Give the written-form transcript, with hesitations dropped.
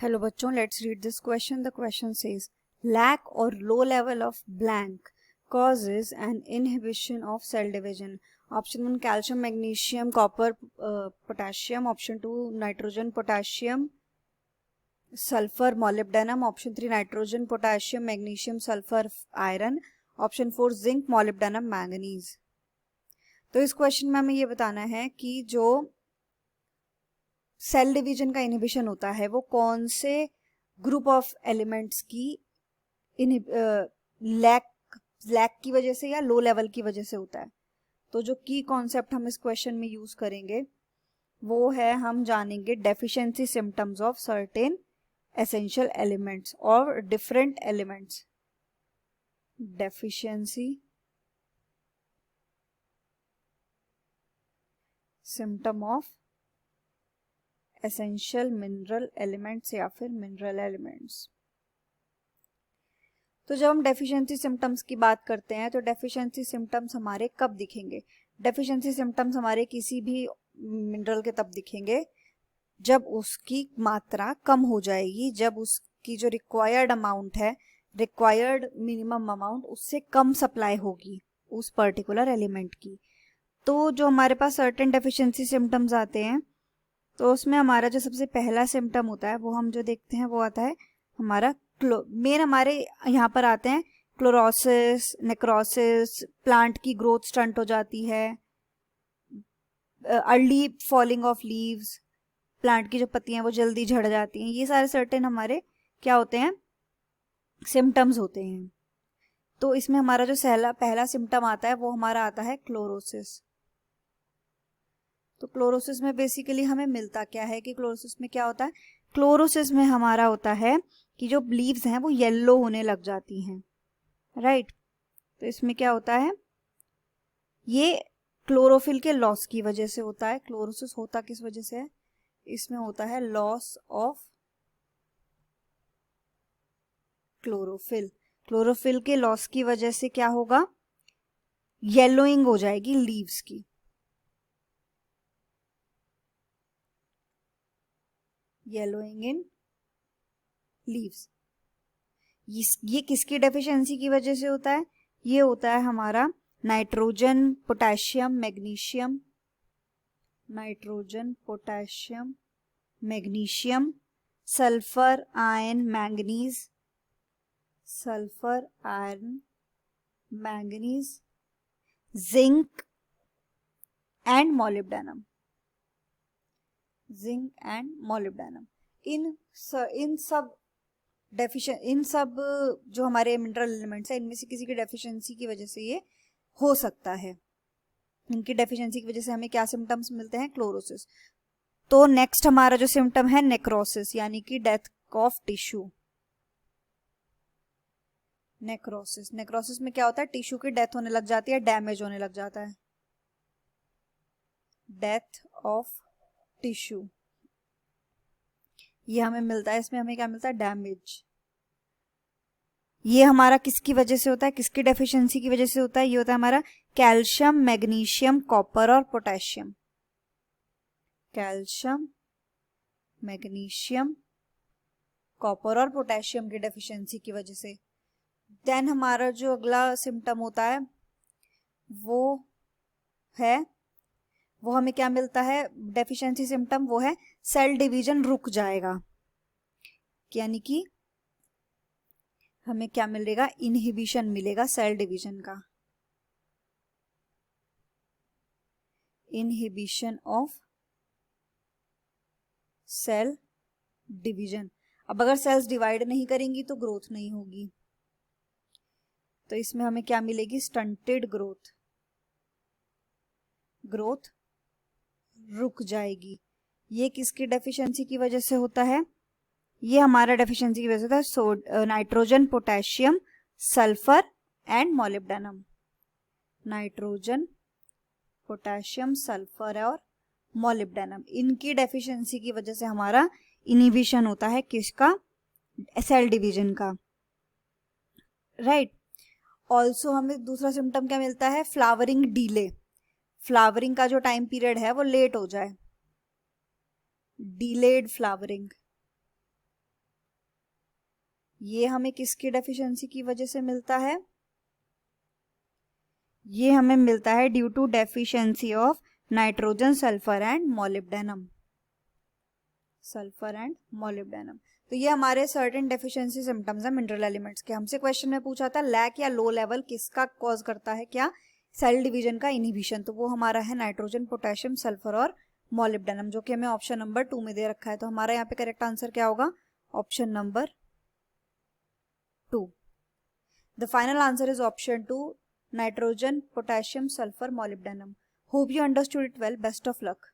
Hello बच्चों, let's read this question. The question says lack or low level of blank causes an inhibition of cell division. Option 1 calcium, magnesium, copper, potassium. Option 2 nitrogen, potassium, sulfur, molybdenum. Option 3 nitrogen, potassium, magnesium, sulfur, iron. Option 4 zinc, molybdenum, manganese. तो इस question में हमें ये बताना है कि जो cell division का इनहिबिशन होता है वो कौन से ग्रुप ऑफ एलिमेंट्स की लैक की वजह से या लो लेवल की वजह से होता है. तो जो की कॉन्सेप्ट हम इस क्वेश्चन में यूज करेंगे वो है, हम जानेंगे deficiency symptoms of certain essential elements और different elements. Deficiency symptom of essential mineral elements या फिर मिनरल एलिमेंट्स. तो जब हम डेफिशिएंसी सिम्टम्स की बात करते हैं तो डेफिशिएंसी सिम्टम्स हमारे कब दिखेंगे? डेफिशिएंसी सिम्टम्स हमारे किसी भी मिनरल के तब दिखेंगे जब उसकी मात्रा कम हो जाएगी, जब उसकी जो रिक्वायर्ड अमाउंट है, रिक्वायर्ड मिनिमम अमाउंट, उससे कम सप्लाई होगी उस पर्टिकुलर एलिमेंट की. तो जो हमारे पास सर्टेन डेफिशिएंसी सिम्टम्स आते हैं तो उसमें हमारा जो सबसे पहला सिम्टम होता है वो हम जो देखते हैं वो आता है हमारा मेन हमारे यहाँ पर आते हैं क्लोरोसिस, नेक्रोसिस, प्लांट की ग्रोथ स्टंट हो जाती है, early falling of leaves, plant की जो पत्तियां वो जल्दी झड़ जाती हैं. ये सारे सर्टेन हमारे क्या होते हैं, सिम्टम्स होते हैं. तो इसमें हमारा जो पहला सिम्टम आता है वो हमारा आता है क्लोरोसिस. तो क्लोरोसिस में बेसिकली हमें मिलता क्या है कि क्लोरोसिस में क्या होता है, क्लोरोसिस में हमारा होता है कि जो लीव्स हैं वो येलो होने लग जाती हैं, राइट. तो इसमें क्या होता है, ये क्लोरोफिल के लॉस की वजह से होता है. क्लोरोसिस होता किस वजह से है, इसमें होता है लॉस ऑफ क्लोरोफिल. क्लोरोफिल के लॉस की वजह से क्या होगा, येलोइंग हो जाएगी लीव्स की. Yellowing in leaves. ये किसकी डेफिशिएंसी की वजह से होता है, ये होता है हमारा nitrogen, potassium, magnesium, nitrogen, potassium, magnesium, sulphur, iron, manganese, sulphur, iron, manganese, zinc and molybdenum. Zinc and molybdenum, इन सब जो हमारे मिनरल एलिमेंट्स हैं इनमें से किसी की डेफिशिएंसी की वजह से ये हो सकता है. इनकी डेफिशिएंसी की वजह से हमें क्या सिम्टम्स मिलते हैं, क्लोरोसिस. तो नेक्स्ट हमारा जो सिम्टम है नेक्रोसिस, यानी कि death of tissue. Necrosis, necrosis में क्या होता है, टिश्यू की डेथ होने लग जाती है, डैमेज होने लग जाता है. डेथ ऑफ टिश्यू ये हमें मिलता है. इसमें हमें क्या मिलता है, डैमेज. ये हमारा किसकी वजह से होता है, किसकी डेफिशिएंसी की वजह से होता है, ये होता है हमारा कैल्शियम, मैग्नीशियम, कॉपर और पोटेशियम. कैल्शियम, मैग्नीशियम, कॉपर और पोटेशियम की डेफिशिएंसी की वजह से. देन हमारा जो अगला सिम्टम होता है वो हमें क्या मिलता है, डेफिशिएंसी सिम्टम, वो है सेल डिवीजन रुक जाएगा. यानी कि हमें क्या मिलेगा, इनहिबिशन मिलेगा सेल डिवीजन का. Inhibition of cell division. अब अगर सेल्स डिवाइड नहीं करेंगी तो ग्रोथ नहीं होगी. तो इसमें हमें क्या मिलेगी, स्टंटेड ग्रोथ. ग्रोथ रुक जाएगी. ये किसकी डेफिशिएंसी की वजह से होता है, ये हमारा डेफिशिएंसी की वजह से होता है nitrogen, potassium, sulphur and molybdenum. Nitrogen, potassium, sulphur और मॉलिब्डेनम, इनकी डेफिशिएंसी की वजह से हमारा इनहिबिशन होता है किसका, सेल डिवीजन का, राइट. ऑल्सो हमें दूसरा सिम्टम क्या मिलता है, फ्लावरिंग डिले. फ्लावरिंग का जो टाइम पीरियड है वो लेट हो जाए, डिलेड फ्लावरिंग. ये हमें किसकी डेफिशिएंसी की वजह से मिलता है? ये हमें मिलता है due to deficiency of nitrogen, sulphur and molybdenum. Sulphur and molybdenum. तो ये हमारे सर्टेन डेफिशिएंसी सिम्टम्स हैं मिनरल एलिमेंट्स के। हमसे क्वेश्चन में पूछा था लैक या लो लेवल किसका कॉज करता है, क्या? सेल डिवीजन का इनहिबिशन। तो वो हमारा है नाइट्रोजन, पोटेशियम, सल्फर और मोलिब्डेनम, जो कि हमें ऑप्शन नंबर 2 में दे रखा है। तो हमारा यहाँ पे करेक्ट आंसर क्या होगा? Option number 2। The final answer is option 2, nitrogen, potassium, sulphur, molybdenum. Hope you understood it well. Best of luck.